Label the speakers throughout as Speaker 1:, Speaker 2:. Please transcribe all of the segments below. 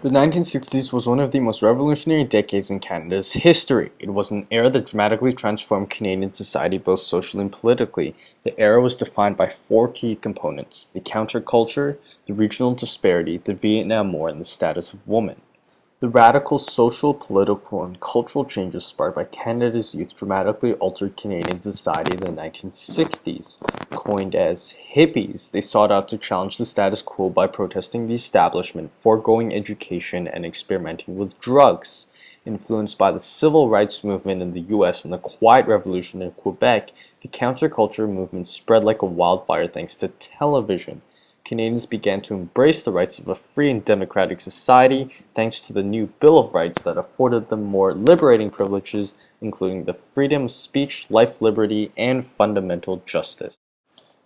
Speaker 1: The 1960s was one of the most revolutionary decades in Canada's history. It was an era that dramatically transformed Canadian society both socially and politically. The era was defined by four key components: the counterculture, the regional disparity, the Vietnam War, and the status of women. The radical social, political, and cultural changes sparked by Canada's youth dramatically altered Canadian society in the 1960s. Coined as hippies, they sought out to challenge the status quo by protesting the establishment, foregoing education, and experimenting with drugs. Influenced by the civil rights movement in the US and the Quiet Revolution in Quebec, the counterculture movement spread like a wildfire thanks to television. Canadians began to embrace the rights of a free and democratic society thanks to the new Bill of Rights that afforded them more liberating privileges, including the freedom of speech, life, liberty, and fundamental justice.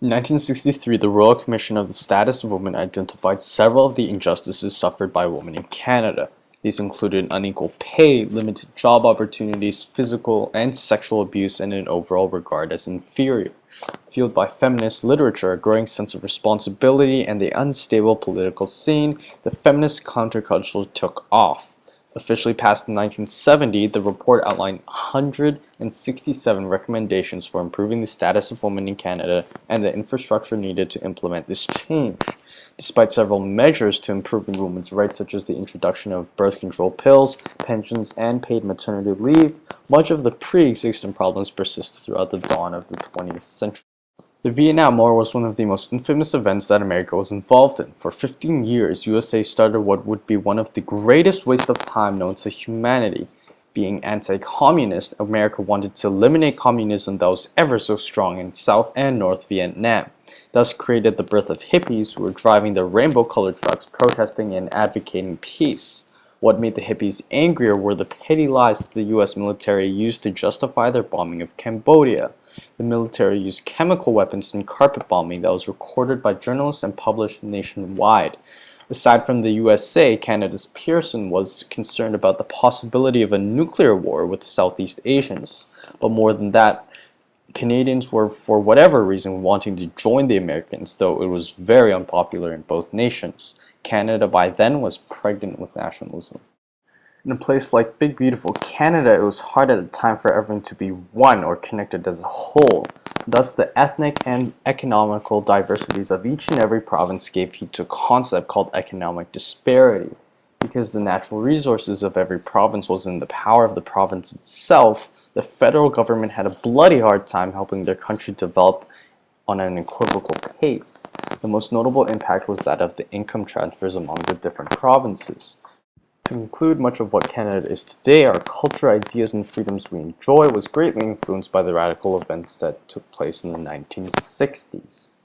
Speaker 1: In 1963, the Royal Commission of the Status of Women identified several of the injustices suffered by women in Canada. These included unequal pay, limited job opportunities, physical and sexual abuse, and an overall regard as inferior. Fueled by feminist literature, a growing sense of responsibility, and the unstable political scene, the feminist counterculture took off. Officially passed in 1970, the report outlined 167 recommendations for improving the status of women in Canada and the infrastructure needed to implement this change. Despite several measures to improve women's rights, such as the introduction of birth control pills, pensions, and paid maternity leave, much of the pre-existing problems persisted throughout the dawn of the 20th century. The Vietnam War was one of the most infamous events that America was involved in. For 15 years, USA started what would be one of the greatest wastes of time known to humanity. Being anti-communist, America wanted to eliminate communism that was ever so strong in South and North Vietnam. Thus created the birth of hippies who were driving their rainbow-colored trucks, protesting and advocating peace. What made the hippies angrier were the petty lies that the US military used to justify their bombing of Cambodia. The military used chemical weapons in carpet bombing that was recorded by journalists and published nationwide. Aside from the USA, Canada's Pearson was concerned about the possibility of a nuclear war with Southeast Asians. But more than that, Canadians were, for whatever reason, wanting to join the Americans, though it was very unpopular in both nations. Canada by then was pregnant with nationalism. In a place like big beautiful Canada, it was hard at the time for everyone to be one or connected as a whole. Thus, the ethnic and economical diversities of each and every province gave heed to a concept called economic disparity. Because the natural resources of every province was in the power of the province itself, the federal government had a bloody hard time helping their country develop on an equivocal pace. The most notable impact was that of the income transfers among the different provinces. To conclude, much of what Canada is today, our culture, ideas, and freedoms we enjoy, was greatly influenced by the radical events that took place in the 1960s.